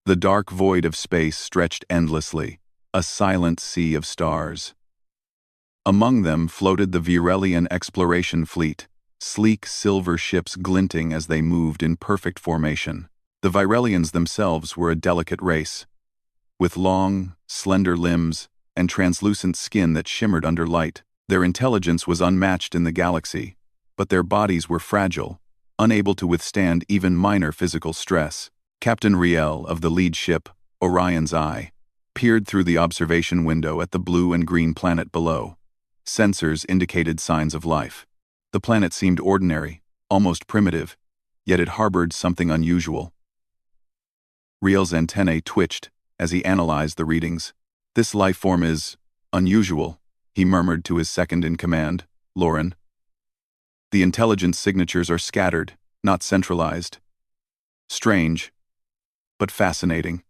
The dark void of space stretched endlessly, a silent sea of stars. Among them floated the Virelian exploration fleet, sleek silver ships glinting as they moved in perfect formation. The Virelians themselves were a delicate race, with long, slender limbs and translucent skin that shimmered under light. Their intelligence was unmatched in the galaxy, but their bodies were fragile, unable to withstand even minor physical stress. Captain Riel of the lead ship, Orion's Eye, peered through the observation window at the blue and green planet below. Sensors indicated signs of life. The planet seemed ordinary, almost primitive, yet it harbored something unusual. Riel's antennae twitched as he analyzed the readings. "This life form is unusual," he murmured to his second-in-command, Lauren. "The intelligence signatures are scattered, not centralized. Strange, but fascinating."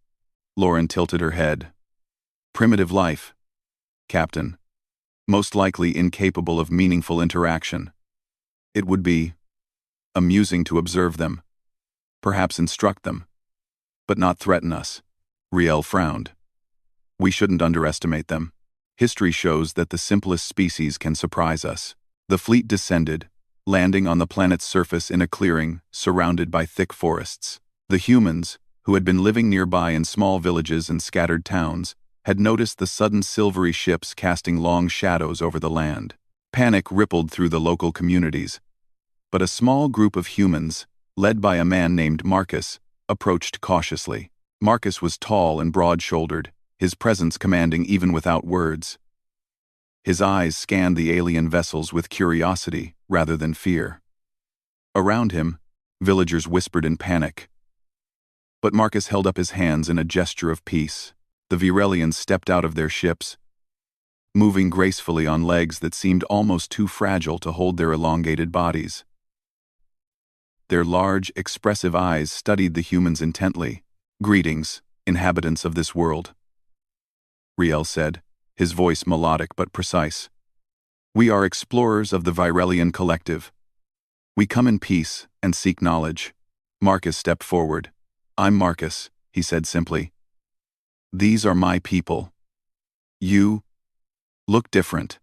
Lauren tilted her head. "Primitive life, Captain. Most likely incapable of meaningful interaction. It would be amusing to observe them, perhaps instruct them, but not threaten us." Riel frowned. "We shouldn't underestimate them. History shows that the simplest species can surprise us." The fleet descended, landing on the planet's surface in a clearing surrounded by thick forests. The humans, who had been living nearby in small villages and scattered towns, had noticed the sudden silvery ships casting long shadows over the land. Panic rippled through the local communities, but a small group of humans, led by a man named Marcus, approached cautiously. Marcus was tall and broad-shouldered, his presence commanding even without words. His eyes scanned the alien vessels with curiosity rather than fear. Around him, villagers whispered in panic. But Marcus held up his hands in a gesture of peace. The Virelians stepped out of their ships, moving gracefully on legs that seemed almost too fragile to hold their elongated bodies. Their large, expressive eyes studied the humans intently. "Greetings, inhabitants of this world," Riel said, his voice melodic but precise. "We are explorers of the Virelian collective. We come in peace and seek knowledge." Marcus stepped forward. "I'm Marcus," he said simply. "These are my people. You look different.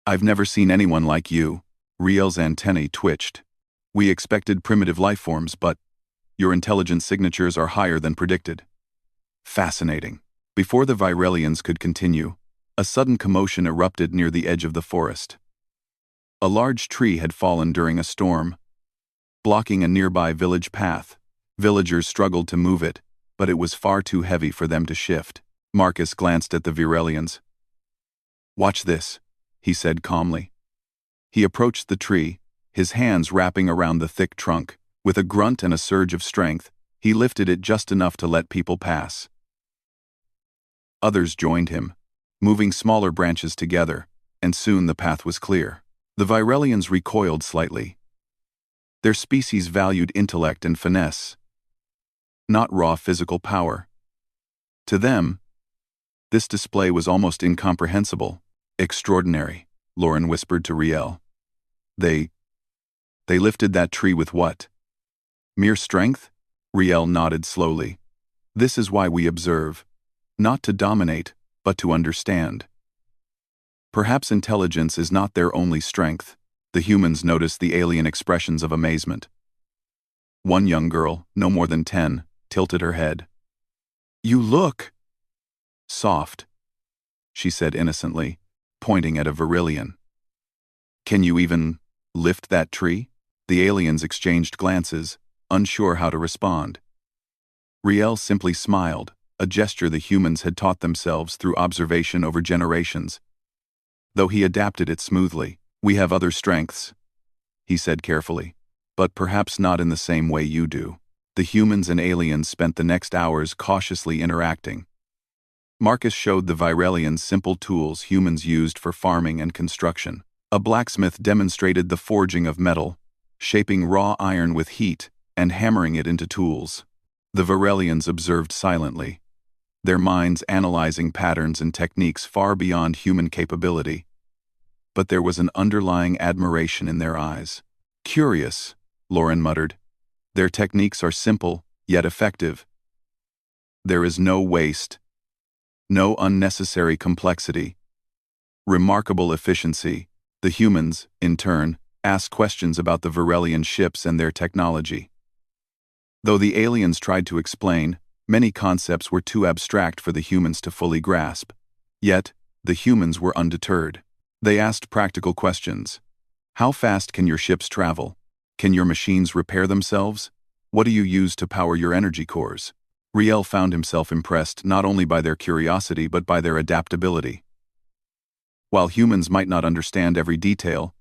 I've never seen anyone like you." Riel's antennae twitched. "We expected primitive life forms, but your intelligence signatures are higher than predicted." "Fascinating." Before the Virelians could continue, a sudden commotion erupted near the edge of the forest. A large tree had fallen during a storm, blocking a nearby village path. Villagers struggled to move it, but it was far too heavy for them to shift. Marcus glanced at the Virelians. "Watch this," he said calmly. He approached the tree, his hands wrapping around the thick trunk. With a grunt and a surge of strength, he lifted it just enough to let people pass. Others joined him, moving smaller branches together, and soon the path was clear. The Virelians recoiled slightly. Their species valued intellect and finesse, not raw physical power. To them, this display was almost incomprehensible. "Extraordinary," Lauren whispered to Riel. They lifted that tree with what? Mere strength?" Riel nodded slowly. "This is why we observe. Not to dominate, but to understand." Perhaps intelligence is not their only strength. The humans noticed the alien expressions of amazement. One young girl, no more than 10, tilted her head. "You look soft," she said innocently, pointing at a Virelian. "Can you even lift that tree?" The aliens exchanged glances, unsure how to respond. Riel simply smiled, a gesture the humans had taught themselves through observation over generations. Though he adapted it smoothly. "We have other strengths," he said carefully, "but perhaps not in the same way you do." The humans and aliens spent the next hours cautiously interacting. Marcus showed the Virelians simple tools humans used for farming and construction. A blacksmith demonstrated the forging of metal, shaping raw iron with heat and hammering it into tools. The Virelians observed silently, their minds analyzing patterns and techniques far beyond human capability. But there was an underlying admiration in their eyes. "Curious," Lauren muttered. "Their techniques are simple, yet effective." There is no waste, no unnecessary complexity. Remarkable efficiency. The humans, in turn, asked questions about the Virelian ships and their technology. Though the aliens tried to explain, many concepts were too abstract for the humans to fully grasp. Yet, the humans were undeterred. They asked practical questions. How fast can your ships travel? Can your machines repair themselves? What do you use to power your energy cores? Riel found himself impressed not only by their curiosity but by their adaptability. While humans might not understand every detail,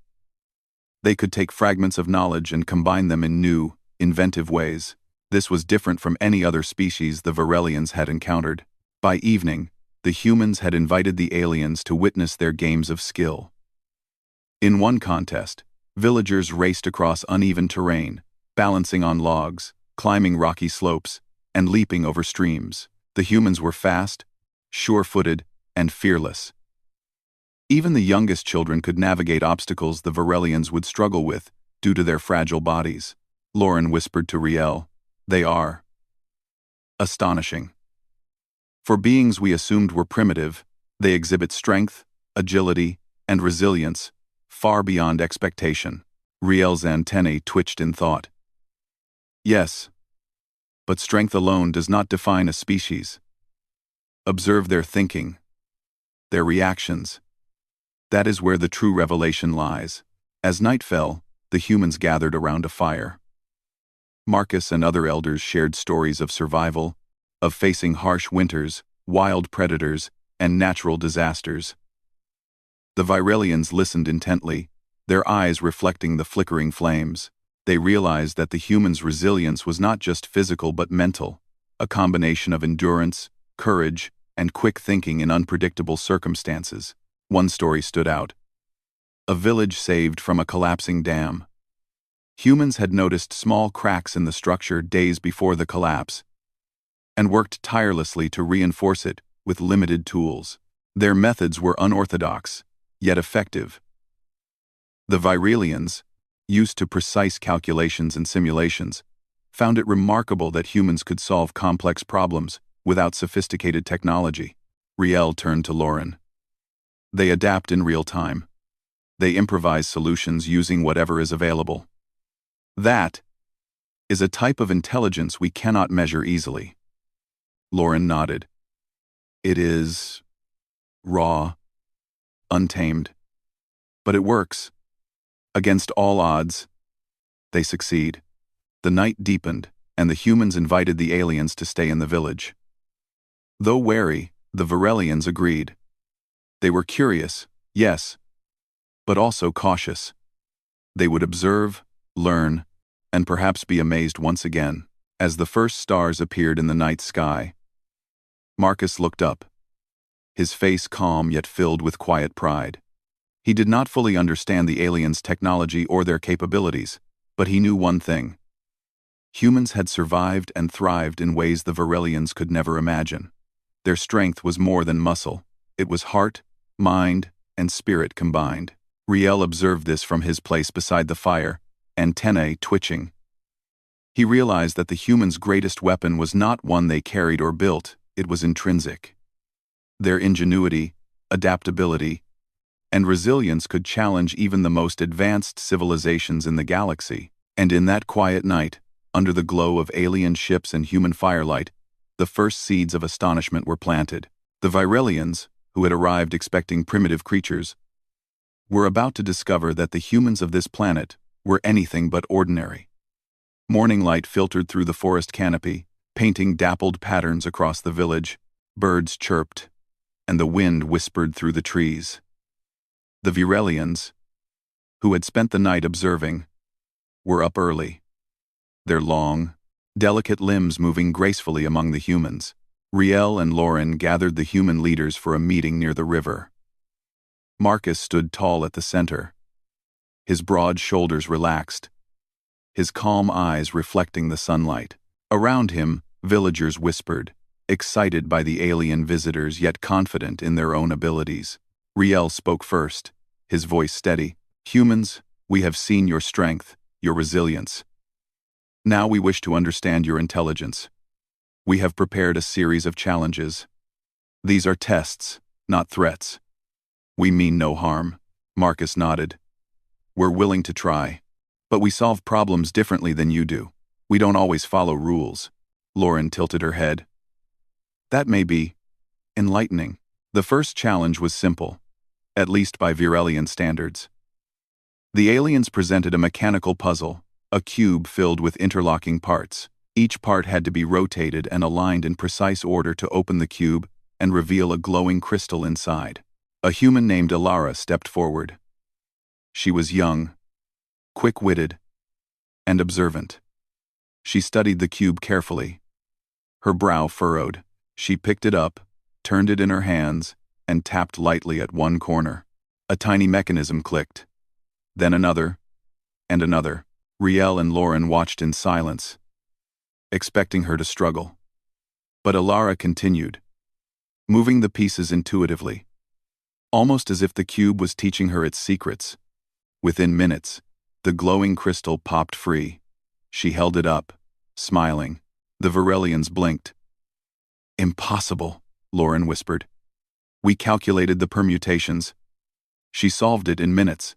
they could take fragments of knowledge and combine them in new, inventive ways. This was different from any other species the Virelians had encountered. By evening, the humans had invited the aliens to witness their games of skill. In one contest, villagers raced across uneven terrain, balancing on logs, climbing rocky slopes, and leaping over streams. The humans were fast, sure-footed, and fearless. Even the youngest children could navigate obstacles the Virelians would struggle with due to their fragile bodies. Lauren whispered to Riel, "They are astonishing. For beings we assumed were primitive, they exhibit strength, agility, and resilience far beyond expectation." Riel's antennae twitched in thought. Yes, but strength alone does not define a species. Observe their thinking, their reactions. That is where the true revelation lies. As night fell, the humans gathered around a fire. Marcus and other elders shared stories of survival, of facing harsh winters, wild predators, and natural disasters. The Virelians listened intently, their eyes reflecting the flickering flames. They realized that the humans' resilience was not just physical but mental, a combination of endurance, courage, and quick thinking in unpredictable circumstances. One story stood out. A village saved from a collapsing dam. Humans had noticed small cracks in the structure days before the collapse, and worked tirelessly to reinforce it with limited tools. Their methods were unorthodox, yet effective. The Virelians, used to precise calculations and simulations, found it remarkable that humans could solve complex problems without sophisticated technology. Riel turned to Lauren. They adapt in real time. They improvise solutions using whatever is available. That is a type of intelligence we cannot measure easily. Lauren nodded. It is raw, untamed. But it works. Against all odds, they succeed. The night deepened, and the humans invited the aliens to stay in the village. Though wary, the Virelians agreed. They were curious, yes, but also cautious. They would observe, learn, and perhaps be amazed once again. As the first stars appeared in the night sky, Marcus looked up, his face calm yet filled with quiet pride. He did not fully understand the aliens' technology or their capabilities, but he knew one thing. Humans had survived and thrived in ways the Virelians could never imagine. Their strength was more than muscle. It was heart, mind, and spirit combined. Riel observed this from his place beside the fire, antennae twitching. He realized that the humans' greatest weapon was not one they carried or built, it was intrinsic. Their ingenuity, adaptability, and resilience could challenge even the most advanced civilizations in the galaxy. And in that quiet night, under the glow of alien ships and human firelight, the first seeds of astonishment were planted. The Virelians, who had arrived expecting primitive creatures, were about to discover that the humans of this planet were anything but ordinary. Morning light filtered through the forest canopy, painting dappled patterns across the village. Birds chirped, and the wind whispered through the trees. The Virelians, who had spent the night observing, were up early, their long, delicate limbs moving gracefully among the humans. Riel and Lauren gathered the human leaders for a meeting near the river. Marcus stood tall at the center, his broad shoulders relaxed, his calm eyes reflecting the sunlight. Around him, villagers whispered, excited by the alien visitors yet confident in their own abilities. Riel spoke first, his voice steady. "Humans, we have seen your strength, your resilience. Now we wish to understand your intelligence. We have prepared a series of challenges. These are tests, not threats. We mean no harm. Marcus nodded. We're willing to try. But we solve problems differently than you do. We don't always follow rules. Lauren tilted her head. That may be enlightening. The first challenge was simple, at least by Virelian standards. The aliens presented a mechanical puzzle, a cube filled with interlocking parts. Each part had to be rotated and aligned in precise order to open the cube and reveal a glowing crystal inside. A human named Alara stepped forward. She was young, quick-witted, and observant. She studied the cube carefully. Her brow furrowed. She picked it up, turned it in her hands, and tapped lightly at one corner. A tiny mechanism clicked. Then another, and another. Riel and Lauren watched in silence, expecting her to struggle. But Alara continued, moving the pieces intuitively, almost as if the cube was teaching her its secrets. Within minutes, the glowing crystal popped free. She held it up, smiling. The Virelians blinked. Impossible, Lauren whispered. We calculated the permutations. She solved it in minutes.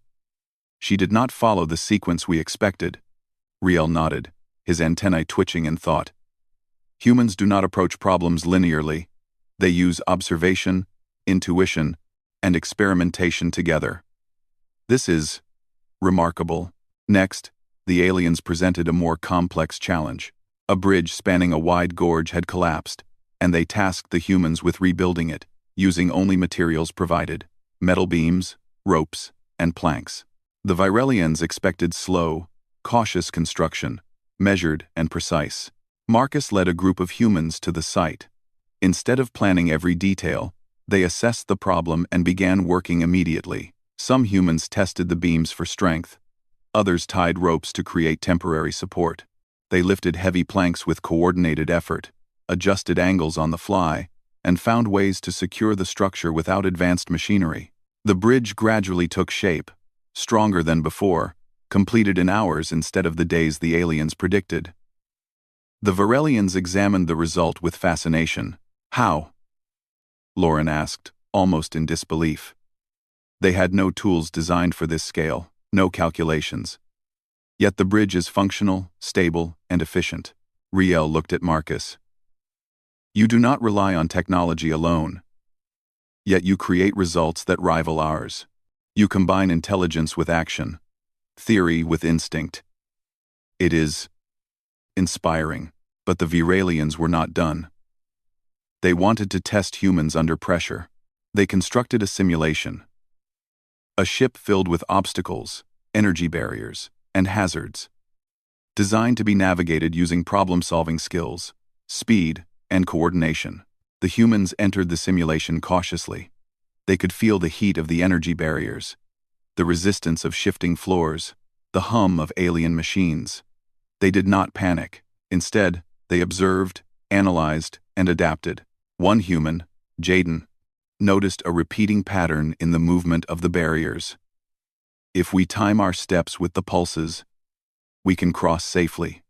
She did not follow the sequence we expected. Riel nodded, his antennae twitching in thought. Humans do not approach problems linearly. They use observation, intuition, and experimentation together. This is remarkable. Next, the aliens presented a more complex challenge. A bridge spanning a wide gorge had collapsed, and they tasked the humans with rebuilding it, using only materials provided: metal beams, ropes, and planks. The Virelians expected slow, cautious construction, measured and precise. Marcus led a group of humans to the site. Instead of planning every detail, they assessed the problem and began working immediately. Some humans tested the beams for strength. Others tied ropes to create temporary support. They lifted heavy planks with coordinated effort, adjusted angles on the fly, and found ways to secure the structure without advanced machinery. The bridge gradually took shape, stronger than before, completed in hours instead of the days the aliens predicted. The Virelians examined the result with fascination. How? Lauren asked, almost in disbelief. They had no tools designed for this scale, no calculations. Yet the bridge is functional, stable, and efficient. Riel looked at Marcus. You do not rely on technology alone. Yet you create results that rival ours. You combine intelligence with action, theory with instinct. It is inspiring, but the Virelians were not done. They wanted to test humans under pressure. They constructed a simulation. A ship filled with obstacles, energy barriers, and hazards. Designed to be navigated using problem-solving skills, speed, and coordination. The humans entered the simulation cautiously. They could feel the heat of the energy barriers, the resistance of shifting floors, the hum of alien machines. They did not panic. Instead, they observed, analyzed, and adapted. One human, Jaden, noticed a repeating pattern in the movement of the barriers. If we time our steps with the pulses, we can cross safely,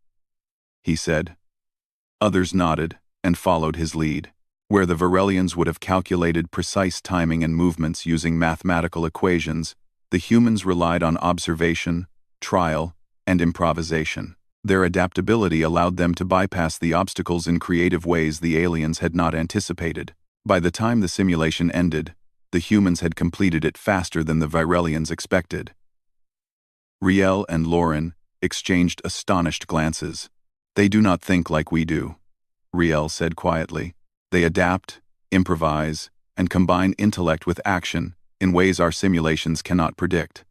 he said. Others nodded and followed his lead. Where the Virelians would have calculated precise timing and movements using mathematical equations, the humans relied on observation, trial, and improvisation. Their adaptability allowed them to bypass the obstacles in creative ways the aliens had not anticipated. By the time the simulation ended, the humans had completed it faster than the Virelians expected. Riel and Lauren exchanged astonished glances. They do not think like we do, Riel said quietly. They adapt, improvise, and combine intellect with action in ways our simulations cannot predict.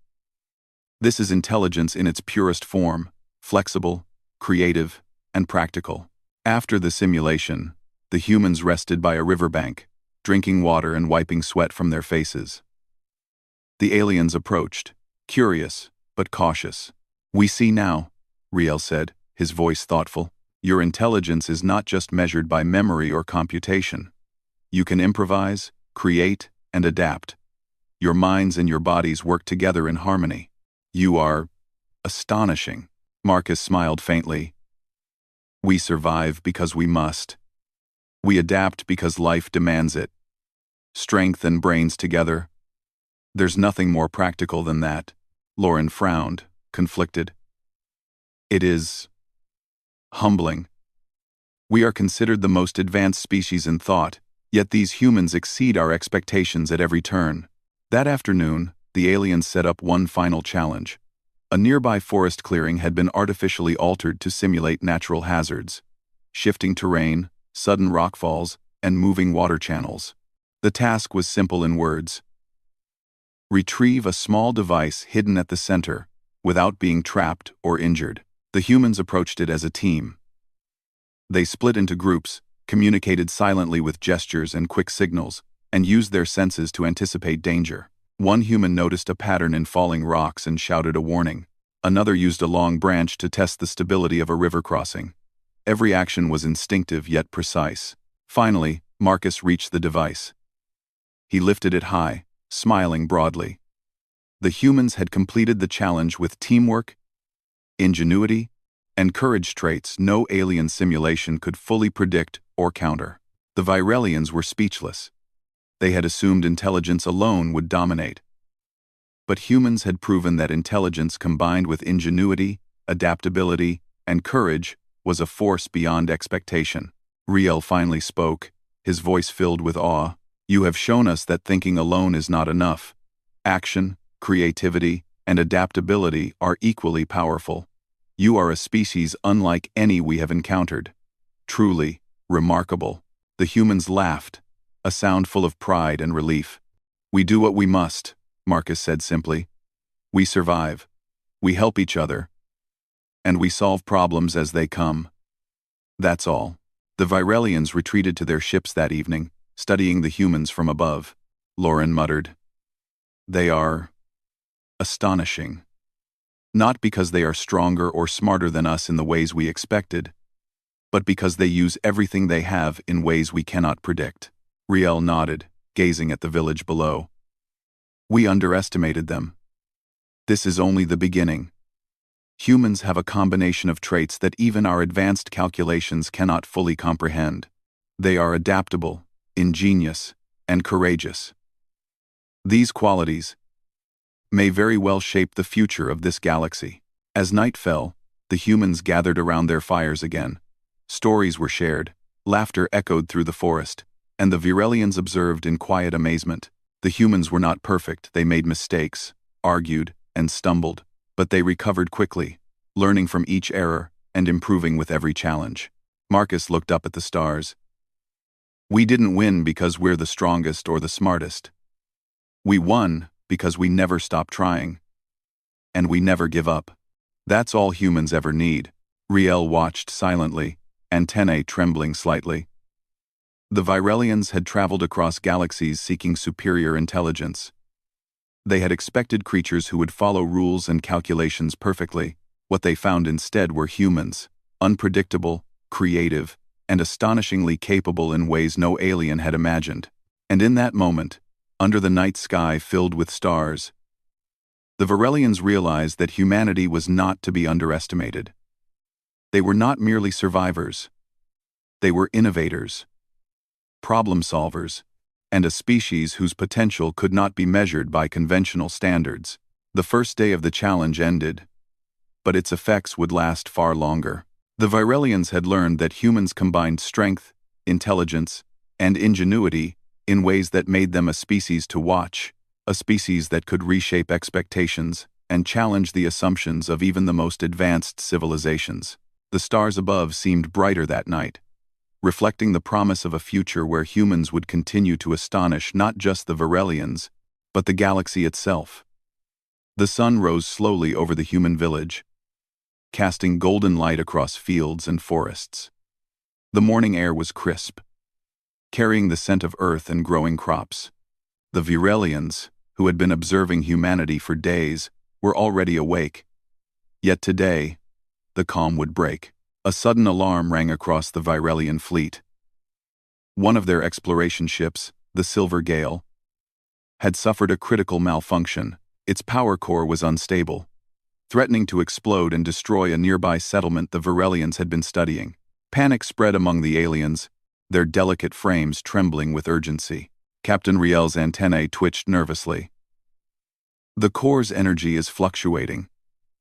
This is intelligence in its purest form, flexible, creative, and practical. After the simulation, the humans rested by a riverbank, drinking water and wiping sweat from their faces. The aliens approached, curious but cautious. We see now, Riel said, his voice thoughtful. Your intelligence is not just measured by memory or computation. You can improvise, create, and adapt. Your minds and your bodies work together in harmony. You are astonishing. Marcus smiled faintly. We survive because we must, We adapt because life demands it. Strength and brains together. There's nothing more practical than that. Lauren frowned, conflicted. It is humbling. We are considered the most advanced species in thought, yet these humans exceed our expectations at every turn. That afternoon, the aliens set up one final challenge. A nearby forest clearing had been artificially altered to simulate natural hazards. Shifting terrain, sudden rockfalls, and moving water channels. The task was simple in words. Retrieve a small device hidden at the center, without being trapped or injured. The humans approached it as a team. They split into groups, communicated silently with gestures and quick signals, and used their senses to anticipate danger. One human noticed a pattern in falling rocks and shouted a warning. Another used a long branch to test the stability of a river crossing. Every action was instinctive yet precise. Finally, Marcus reached the device. He lifted it high, smiling broadly. The humans had completed the challenge with teamwork, ingenuity, and courage traits no alien simulation could fully predict or counter. The Virelians were speechless. They had assumed intelligence alone would dominate. But humans had proven that intelligence combined with ingenuity, adaptability, and courage was a force beyond expectation. Riel finally spoke, his voice filled with awe. You have shown us that thinking alone is not enough. Action, creativity, and adaptability are equally powerful. You are a species unlike any we have encountered. Truly, remarkable. The humans laughed, a sound full of pride and relief. We do what we must, Marcus said simply. We survive. We help each other. And we solve problems as they come. That's all. The Virelians retreated to their ships that evening, studying the humans from above. Lauren muttered. They are astonishing. Not because they are stronger or smarter than us in the ways we expected, but because they use everything they have in ways we cannot predict. Riel nodded, gazing at the village below. We underestimated them. This is only the beginning. Humans have a combination of traits that even our advanced calculations cannot fully comprehend. They are adaptable, ingenious, and courageous. These qualities may very well shape the future of this galaxy. As night fell, the humans gathered around their fires again. Stories were shared, laughter echoed through the forest, and the Virelians observed in quiet amazement. The humans were not perfect, they made mistakes, argued, and stumbled, but they recovered quickly, learning from each error and improving with every challenge. Marcus looked up at the stars. We didn't win because we're the strongest or the smartest. We won because we never stop trying. And we never give up. That's all humans ever need. Riel watched silently, antennae trembling slightly. The Virelians had traveled across galaxies seeking superior intelligence. They had expected creatures who would follow rules and calculations perfectly. What they found instead were humans, unpredictable, creative, and astonishingly capable in ways no alien had imagined. And in that moment, under the night sky filled with stars, the Virelians realized that humanity was not to be underestimated. They were not merely survivors. They were innovators, problem solvers, and a species whose potential could not be measured by conventional standards. The first day of the challenge ended, but its effects would last far longer. The Virelians had learned that humans combined strength, intelligence, and ingenuity in ways that made them a species to watch, a species that could reshape expectations and challenge the assumptions of even the most advanced civilizations. The stars above seemed brighter that night, reflecting the promise of a future where humans would continue to astonish not just the Virelians, but the galaxy itself. The sun rose slowly over the human village, casting golden light across fields and forests. The morning air was crisp, carrying the scent of earth and growing crops. The Virelians, who had been observing humanity for days, were already awake. Yet today, the calm would break. A sudden alarm rang across the Virelian fleet. One of their exploration ships, the Silver Gale, had suffered a critical malfunction. Its power core was unstable, threatening to explode and destroy a nearby settlement the Virelians had been studying. Panic spread among the aliens, their delicate frames trembling with urgency. Captain Riel's antennae twitched nervously. The core's energy is fluctuating.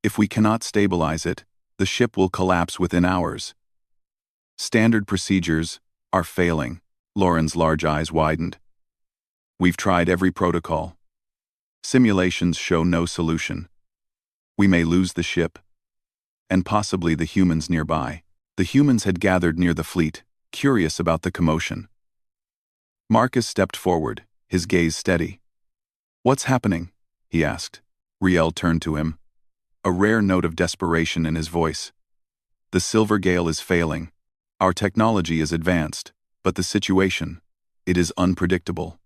If we cannot stabilize it, the ship will collapse within hours. Standard procedures are failing. Lauren's large eyes widened. We've tried every protocol. Simulations show no solution. We may lose the ship, and possibly the humans nearby. The humans had gathered near the fleet, curious about the commotion. Marcus stepped forward, his gaze steady. "What's happening?" he asked. Riel turned to him, a rare note of desperation in his voice. "The Silver Gale is failing. Our technology is advanced, but the situation, it is unpredictable.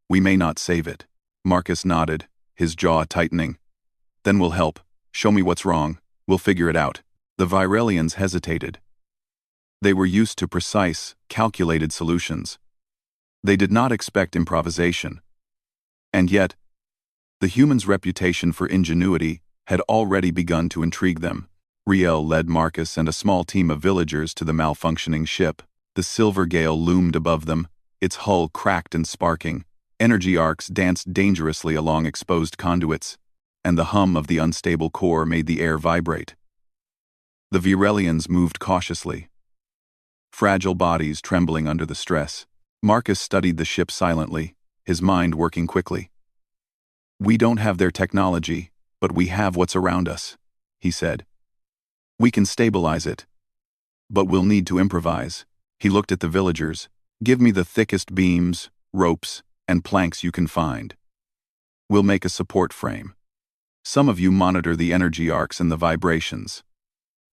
We may not save it." Marcus nodded, his jaw tightening. "Then we'll help. Show me what's wrong. We'll figure it out." The Virelians hesitated. They were used to precise, calculated solutions. They did not expect improvisation. And yet, the humans' reputation for ingenuity had already begun to intrigue them. Riel led Marcus and a small team of villagers to the malfunctioning ship. The Silver Gale loomed above them, its hull cracked and sparking. Energy arcs danced dangerously along exposed conduits, and the hum of the unstable core made the air vibrate. The Virelians moved cautiously, fragile bodies trembling under the stress. Marcus studied the ship silently, his mind working quickly. "We don't have their technology, but we have what's around us," he said. "We can stabilize it, but we'll need to improvise." He looked at the villagers. "Give me the thickest beams, ropes, and planks you can find. We'll make a support frame. Some of you monitor the energy arcs and the vibrations.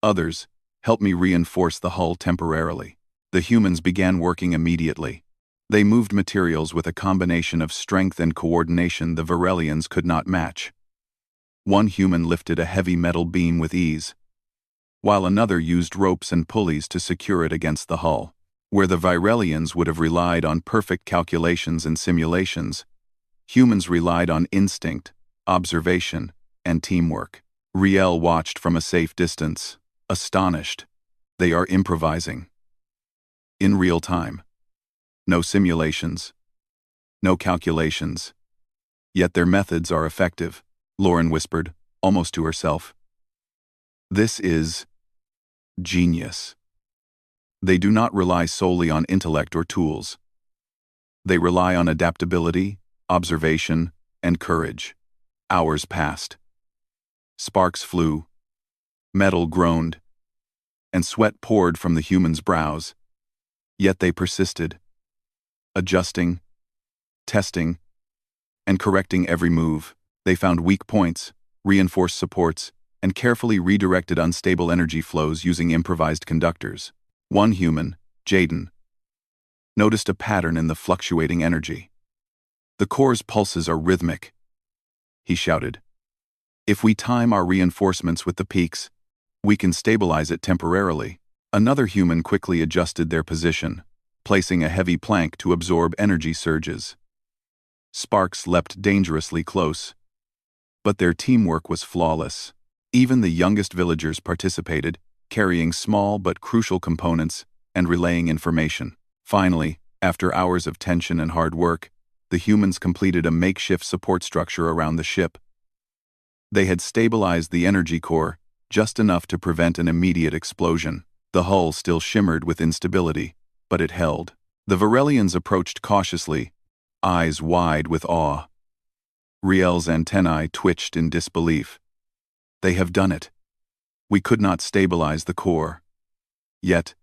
Others, help me reinforce the hull temporarily." The humans began working immediately. They moved materials with a combination of strength and coordination the Virelians could not match. One human lifted a heavy metal beam with ease, while another used ropes and pulleys to secure it against the hull. Where the Virelians would have relied on perfect calculations and simulations, humans relied on instinct, observation, and teamwork. Riel watched from a safe distance, astonished. They are improvising. In real time. No simulations. No calculations. Yet their methods are effective, Lauren whispered, almost to herself. "This is genius." They do not rely solely on intellect or tools. They rely on adaptability, observation, and courage. Hours passed. Sparks flew, metal groaned, and sweat poured from the humans' brows. Yet they persisted, adjusting, testing, and correcting every move. They found weak points, reinforced supports, and carefully redirected unstable energy flows using improvised conductors. One human, Jaden, noticed a pattern in the fluctuating energy. "The core's pulses are rhythmic," he shouted. "If we time our reinforcements with the peaks, we can stabilize it temporarily." Another human quickly adjusted their position, placing a heavy plank to absorb energy surges. Sparks leapt dangerously close, but their teamwork was flawless. Even the youngest villagers participated, carrying small but crucial components and relaying information. Finally, after hours of tension and hard work, the humans completed a makeshift support structure around the ship. They had stabilized the energy core just enough to prevent an immediate explosion. The hull still shimmered with instability, but it held. The Virelians approached cautiously, eyes wide with awe. Riel's antennae twitched in disbelief. "They have done it. We could not stabilize the core. Yet,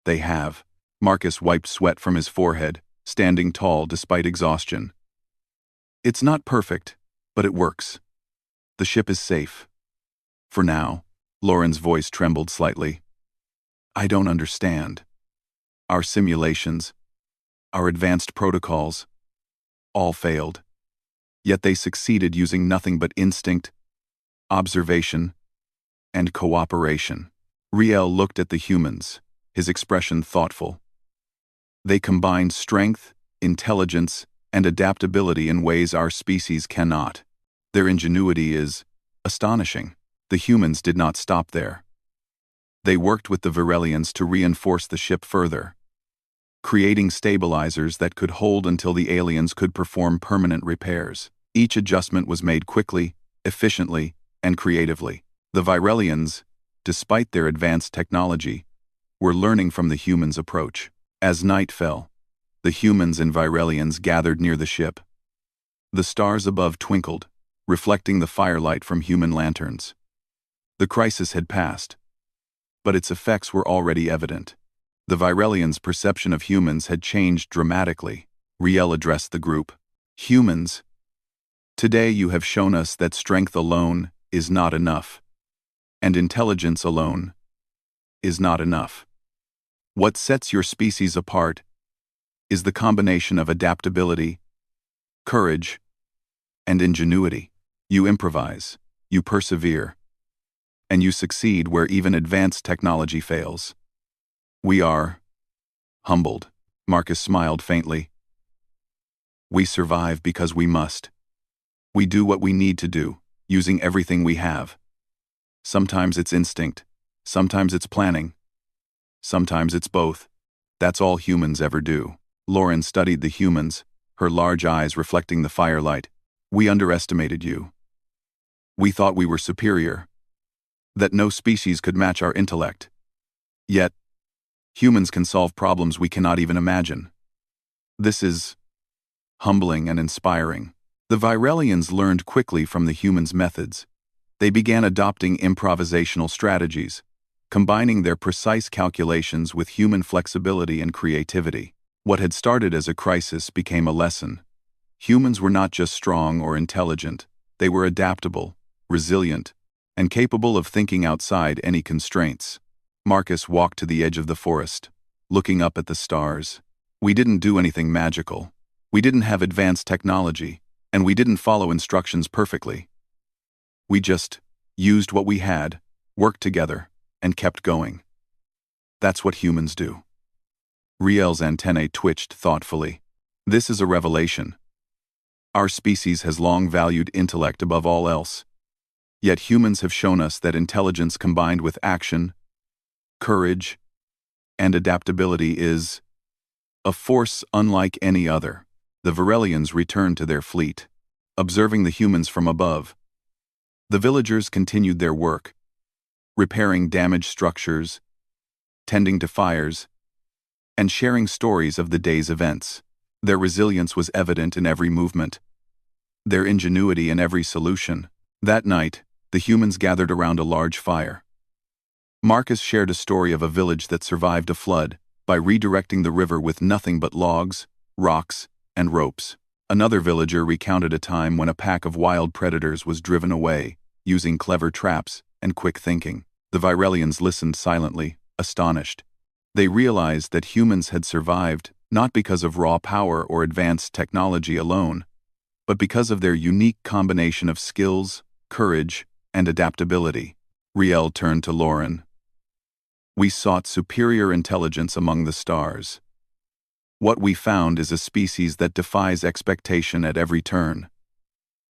they have." Marcus wiped sweat from his forehead, standing tall despite exhaustion. "It's not perfect, but it works. The ship is safe. For now." Lauren's voice trembled slightly. "I don't understand. Our simulations, our advanced protocols, all failed. Yet they succeeded using nothing but instinct, observation, and cooperation." Riel looked at the humans, his expression thoughtful. "They combined strength, intelligence, and adaptability in ways our species cannot. Their ingenuity is astonishing." The humans did not stop there. They worked with the Virelians to reinforce the ship further. creating stabilizers that could hold until the aliens could perform permanent repairs. Each adjustment was made quickly, efficiently, and creatively. The Virelians, despite their advanced technology, were learning from the humans' approach. As night fell, the humans and Virelians gathered near the ship. The stars above twinkled, reflecting the firelight from human lanterns. The crisis had passed, but its effects were already evident. The Virelians' perception of humans had changed dramatically. Riel addressed the group. Humans, today you have shown us that strength alone is not enough, and intelligence alone is not enough. What sets your species apart is the combination of adaptability, courage, and ingenuity. You improvise, you persevere, and you succeed where even advanced technology fails. We are humbled. Marcus smiled faintly. We survive because we must. We do what we need to do, using everything we have. Sometimes it's instinct, sometimes it's planning, sometimes it's both. That's all humans ever do. Lauren studied the humans, her large eyes reflecting the firelight. We underestimated you. We thought we were superior, that no species could match our intellect. Yet, humans can solve problems we cannot even imagine. This is humbling and inspiring. The Virelians learned quickly from the humans' methods. They began adopting improvisational strategies, combining their precise calculations with human flexibility and creativity. What had started as a crisis became a lesson. Humans were not just strong or intelligent, they were adaptable, resilient, and capable of thinking outside any constraints. Marcus walked to the edge of the forest, looking up at the stars. We didn't do anything magical. We didn't have advanced technology, and we didn't follow instructions perfectly. We just used what we had, worked together, and kept going. That's what humans do. Riel's antennae twitched thoughtfully. This is a revelation. Our species has long valued intellect above all else. Yet humans have shown us that intelligence combined with action, courage, and adaptability is a force unlike any other. The Virelians returned to their fleet, observing the humans from above. The villagers continued their work, repairing damaged structures, tending to fires, and sharing stories of the day's events. Their resilience was evident in every movement, their ingenuity in every solution. That night, the humans gathered around a large fire. Marcus shared a story of a village that survived a flood by redirecting the river with nothing but logs, rocks, and ropes. Another villager recounted a time when a pack of wild predators was driven away, using clever traps and quick thinking. The Virelians listened silently, astonished. They realized that humans had survived not because of raw power or advanced technology alone, but because of their unique combination of skills, courage, and adaptability. Riel turned to Lauren. We sought superior intelligence among the stars. What we found is a species that defies expectation at every turn.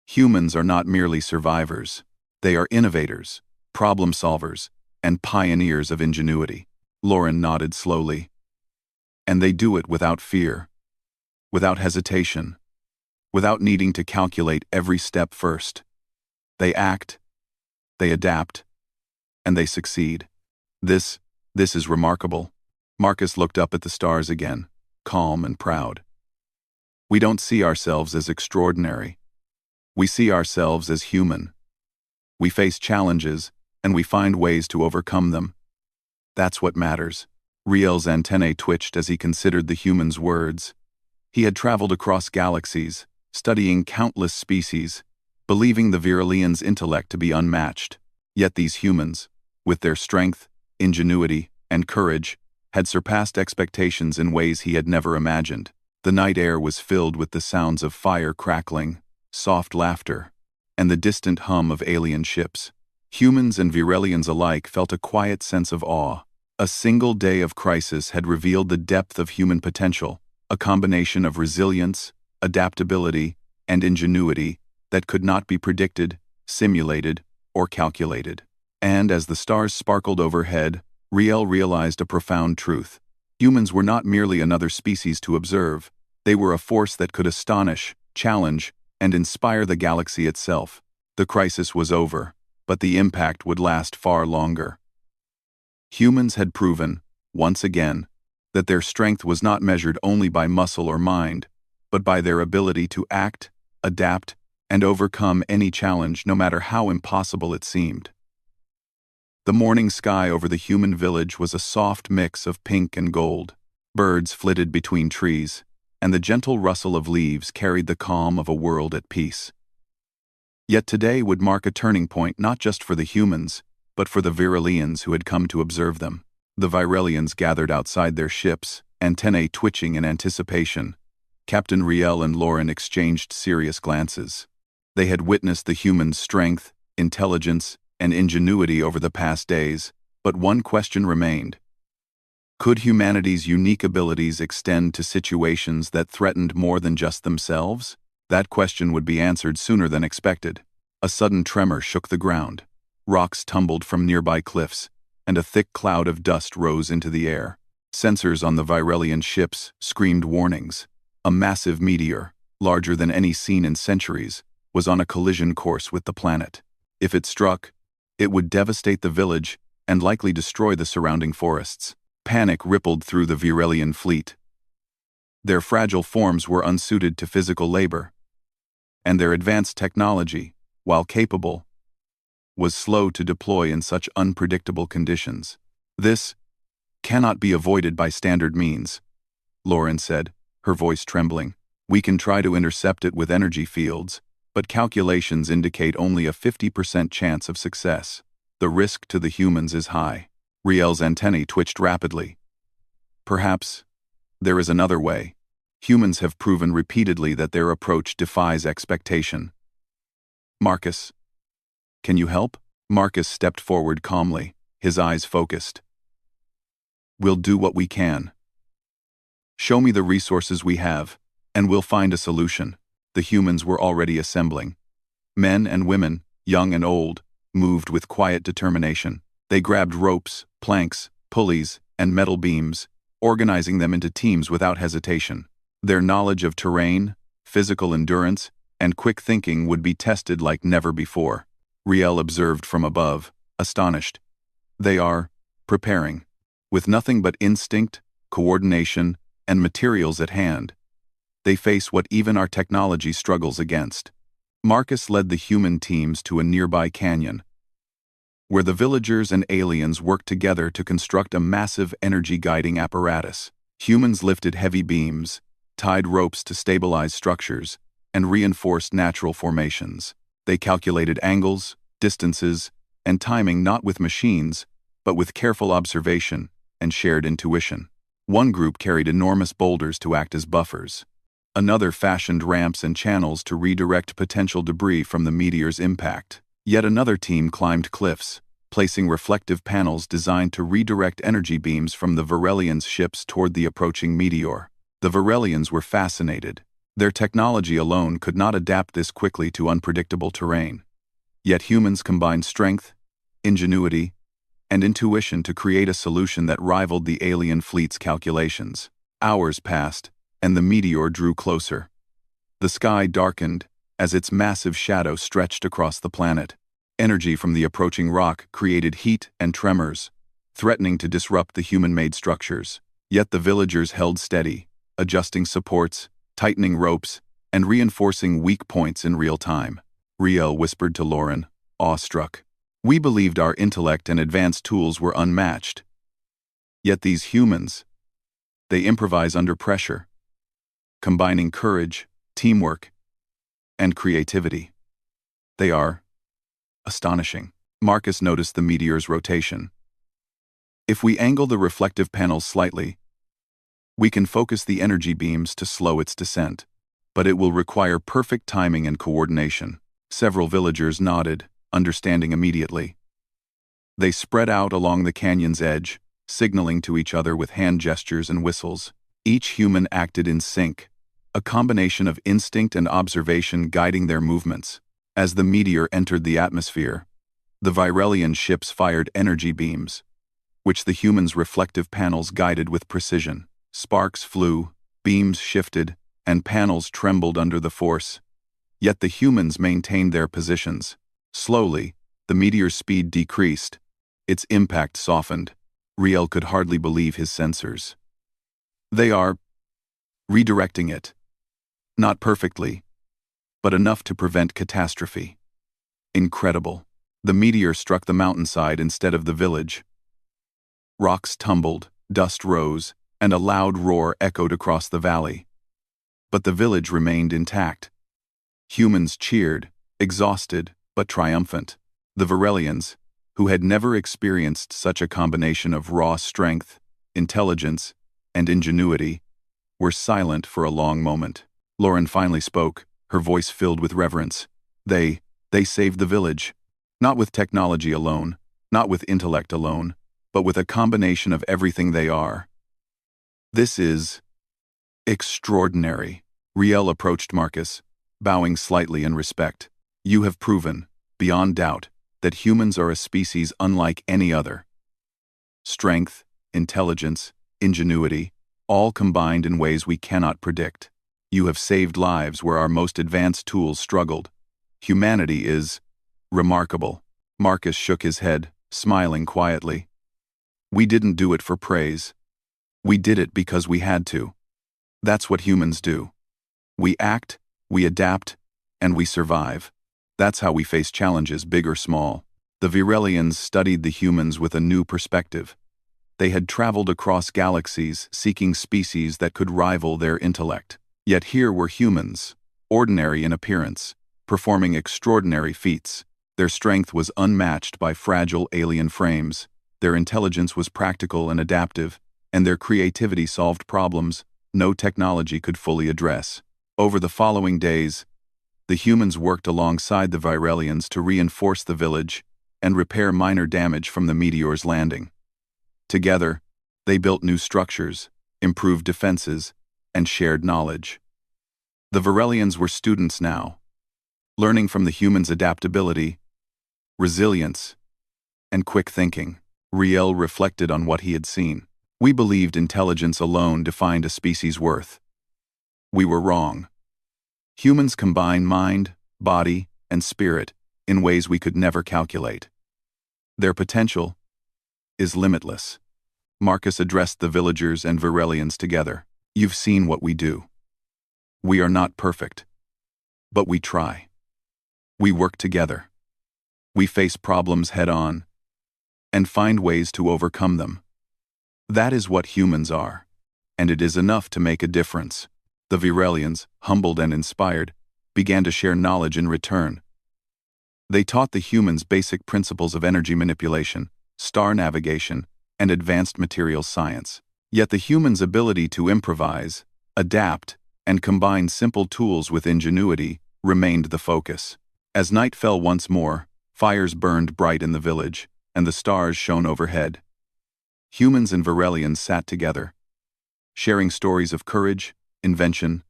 Humans are not merely survivors. They are innovators, problem solvers, and pioneers of ingenuity. Lauren nodded slowly. And they do it without fear, without hesitation, without needing to calculate every step first. They act, they adapt, and they succeed. This is remarkable. Marcus looked up at the stars again, calm and proud. We don't see ourselves as extraordinary. We see ourselves as human. We face challenges, and we find ways to overcome them. That's what matters. Riel's antennae twitched as he considered the human's words. He had traveled across galaxies, studying countless species, believing the Virelians' intellect to be unmatched. Yet these humans, with their strength, ingenuity, and courage, had surpassed expectations in ways he had never imagined. The night air was filled with the sounds of fire crackling, soft laughter, and the distant hum of alien ships. Humans and Virelians alike felt a quiet sense of awe. A single day of crisis had revealed the depth of human potential, a combination of resilience, adaptability, and ingenuity that could not be predicted, simulated, or calculated. And as the stars sparkled overhead, Riel realized a profound truth. Humans were not merely another species to observe, they were a force that could astonish, challenge, and inspire the galaxy itself. The crisis was over, but the impact would last far longer. Humans had proven, once again, that their strength was not measured only by muscle or mind, but by their ability to act, adapt, and overcome any challenge no matter how impossible it seemed. The morning sky over the human village was a soft mix of pink and gold. Birds flitted between trees, and the gentle rustle of leaves carried the calm of a world at peace. Yet today would mark a turning point not just for the humans, but for the Virelians who had come to observe them. The Virelians gathered outside their ships, antennae twitching in anticipation. Captain Riel and Lauren exchanged serious glances. They had witnessed the humans' strength, intelligence, and ingenuity over the past days, but one question remained. Could humanity's unique abilities extend to situations that threatened more than just themselves? That question would be answered sooner than expected. A sudden tremor shook the ground. Rocks tumbled from nearby cliffs, and a thick cloud of dust rose into the air. Sensors on the Virelian ships screamed warnings. A massive meteor, larger than any seen in centuries, was on a collision course with the planet. If it struck, it would devastate the village and likely destroy the surrounding forests. Panic rippled through the Virelian fleet. Their fragile forms were unsuited to physical labor, and their advanced technology, while capable, was slow to deploy in such unpredictable conditions. This cannot be avoided by standard means, Lauren said, her voice trembling. We can try to intercept it with energy fields, but calculations indicate only a 50% chance of success. The risk to the humans is high. Riel's antennae twitched rapidly. Perhaps there is another way. Humans have proven repeatedly that their approach defies expectation. Marcus, can you help? Marcus stepped forward calmly, his eyes focused. We'll do what we can. Show me the resources we have, and we'll find a solution. The humans were already assembling. Men and women, young and old, moved with quiet determination. They grabbed ropes, planks, pulleys, and metal beams, organizing them into teams without hesitation. Their knowledge of terrain, physical endurance, and quick thinking would be tested like never before. Riel observed from above, astonished. They are preparing. With nothing but instinct, coordination, and materials at hand, they face what even our technology struggles against. Marcus led the human teams to a nearby canyon, where the villagers and aliens worked together to construct a massive energy-guiding apparatus. Humans lifted heavy beams, tied ropes to stabilize structures, and reinforced natural formations. They calculated angles, distances, and timing not with machines, but with careful observation and shared intuition. One group carried enormous boulders to act as buffers. Another fashioned ramps and channels to redirect potential debris from the meteor's impact. Yet another team climbed cliffs, placing reflective panels designed to redirect energy beams from the Virelians' ships toward the approaching meteor. The Virelians were fascinated. Their technology alone could not adapt this quickly to unpredictable terrain. Yet humans combined strength, ingenuity, and intuition to create a solution that rivaled the alien fleet's calculations. Hours passed, and the meteor drew closer. The sky darkened as its massive shadow stretched across the planet. Energy from the approaching rock created heat and tremors, threatening to disrupt the human-made structures. Yet the villagers held steady, adjusting supports, tightening ropes, and reinforcing weak points in real time. Riel whispered to Lauren, awestruck. We believed our intellect and advanced tools were unmatched. Yet these humans, they improvise under pressure, combining courage, teamwork, and creativity. They are astonishing. Marcus noticed the meteor's rotation. If we angle the reflective panels slightly, we can focus the energy beams to slow its descent, but it will require perfect timing and coordination. Several villagers nodded, understanding immediately. They spread out along the canyon's edge, signaling to each other with hand gestures and whistles. Each human acted in sync, a combination of instinct and observation guiding their movements. As the meteor entered the atmosphere, the Virelian ships fired energy beams, which the humans' reflective panels guided with precision. Sparks flew, beams shifted, and panels trembled under the force. Yet the humans maintained their positions. Slowly, the meteor's speed decreased. Its impact softened. Riel could hardly believe his sensors. They are redirecting it. Not perfectly, but enough to prevent catastrophe. Incredible. The meteor struck the mountainside instead of the village. Rocks tumbled, dust rose, and a loud roar echoed across the valley. But the village remained intact. Humans cheered, exhausted but triumphant. The Virelians, who had never experienced such a combination of raw strength, intelligence, and ingenuity, were silent for a long moment. Lauren finally spoke, her voice filled with reverence. They saved the village. Not with technology alone, not with intellect alone, but with a combination of everything they are. This is extraordinary. Riel approached Marcus, bowing slightly in respect. You have proven, beyond doubt, that humans are a species unlike any other. Strength, intelligence, ingenuity, all combined in ways we cannot predict. You have saved lives where our most advanced tools struggled. Humanity is remarkable. Marcus shook his head, smiling quietly. We didn't do it for praise. We did it because we had to. That's what humans do. We act, we adapt, and we survive. That's how we face challenges, big or small. The Virelians studied the humans with a new perspective. They had traveled across galaxies, seeking species that could rival their intellect. Yet here were humans, ordinary in appearance, performing extraordinary feats. Their strength was unmatched by fragile alien frames. Their intelligence was practical and adaptive, and their creativity solved problems no technology could fully address. Over the following days, the humans worked alongside the Virelians to reinforce the village and repair minor damage from the meteor's landing. Together, they built new structures, improved defenses, and shared knowledge. The Virelians were students now, learning from the humans' adaptability, resilience, and quick thinking. Riel reflected on what he had seen. We believed intelligence alone defined a species' worth. We were wrong. Humans combine mind, body, and spirit in ways we could never calculate. Their potential is limitless. Marcus addressed the villagers and Virelians together. You've seen what we do. We are not perfect, but we try. We work together. We face problems head-on and find ways to overcome them. That is what humans are, and it is enough to make a difference. The Virelians, humbled and inspired, began to share knowledge in return. They taught the humans basic principles of energy manipulation, star navigation, and advanced materials science. Yet the humans' ability to improvise, adapt, and combine simple tools with ingenuity remained the focus. As night fell once more, fires burned bright in the village, and the stars shone overhead. Humans and Virelians sat together, sharing stories of courage, invention,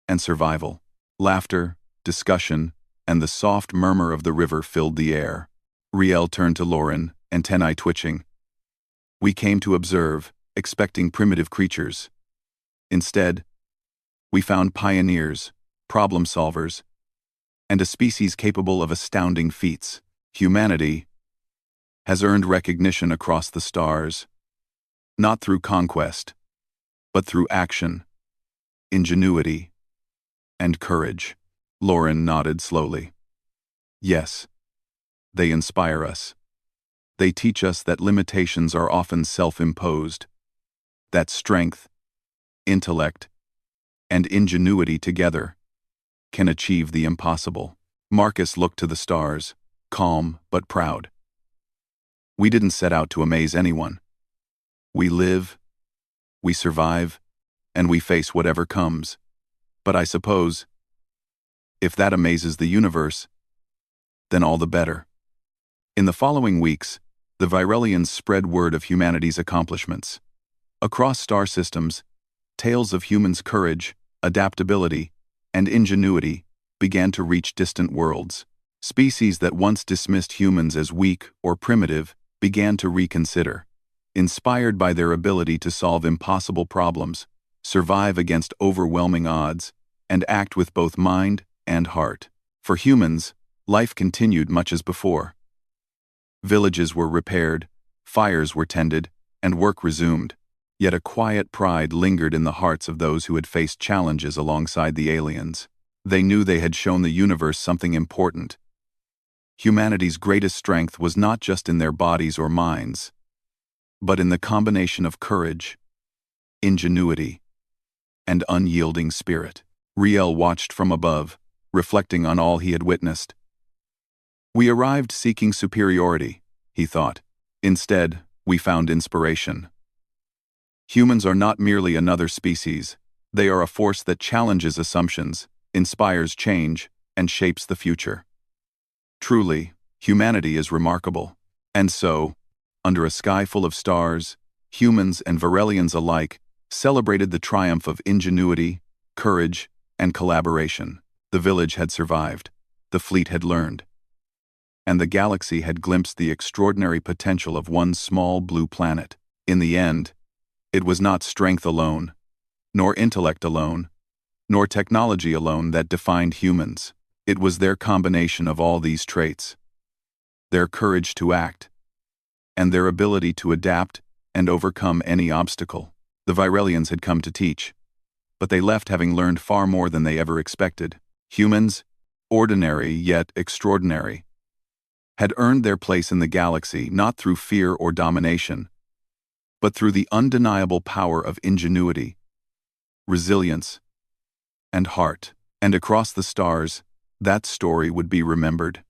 and survival. Laughter, discussion, and the soft murmur of the river filled the air. Riel turned to Lauren, antennae twitching. We came to observe, expecting primitive creatures. Instead, we found pioneers, problem solvers, and a species capable of astounding feats. Humanity has earned recognition across the stars, not through conquest, but through action, ingenuity, and courage. Lauren nodded slowly. Yes, they inspire us. They teach us that limitations are often self-imposed, that strength, intellect, and ingenuity together can achieve the impossible. Marcus looked to the stars, calm but proud. We didn't set out to amaze anyone. We live, we survive, and we face whatever comes. But I suppose, if that amazes the universe, then all the better. In the following weeks, the Virelians spread word of humanity's accomplishments. Across star systems, tales of humans' courage, adaptability, and ingenuity began to reach distant worlds. Species that once dismissed humans as weak or primitive began to reconsider. inspired by their ability to solve impossible problems, survive against overwhelming odds, and act with both mind and heart. For humans, life continued much as before. Villages were repaired, fires were tended, and work resumed, yet a quiet pride lingered in the hearts of those who had faced challenges alongside the aliens. They knew they had shown the universe something important. Humanity's greatest strength was not just in their bodies or minds, but in the combination of courage, ingenuity, and unyielding spirit. Riel watched from above, reflecting on all he had witnessed. We arrived seeking superiority, he thought. Instead, we found inspiration. Humans are not merely another species. They are a force that challenges assumptions, inspires change, and shapes the future. Truly, humanity is remarkable. And so, under a sky full of stars, humans and Varelians alike celebrated the triumph of ingenuity, courage, and collaboration. The village had survived, the fleet had learned, and the galaxy had glimpsed the extraordinary potential of one small blue planet. In the end, it was not strength alone, nor intellect alone, nor technology alone that defined humans. It was their combination of all these traits, their courage to act, and their ability to adapt and overcome any obstacle. The Virelians had come to teach, but they left having learned far more than they ever expected. Humans, ordinary yet extraordinary, had earned their place in the galaxy not through fear or domination, but through the undeniable power of ingenuity, resilience, and heart. And across the stars, that story would be remembered.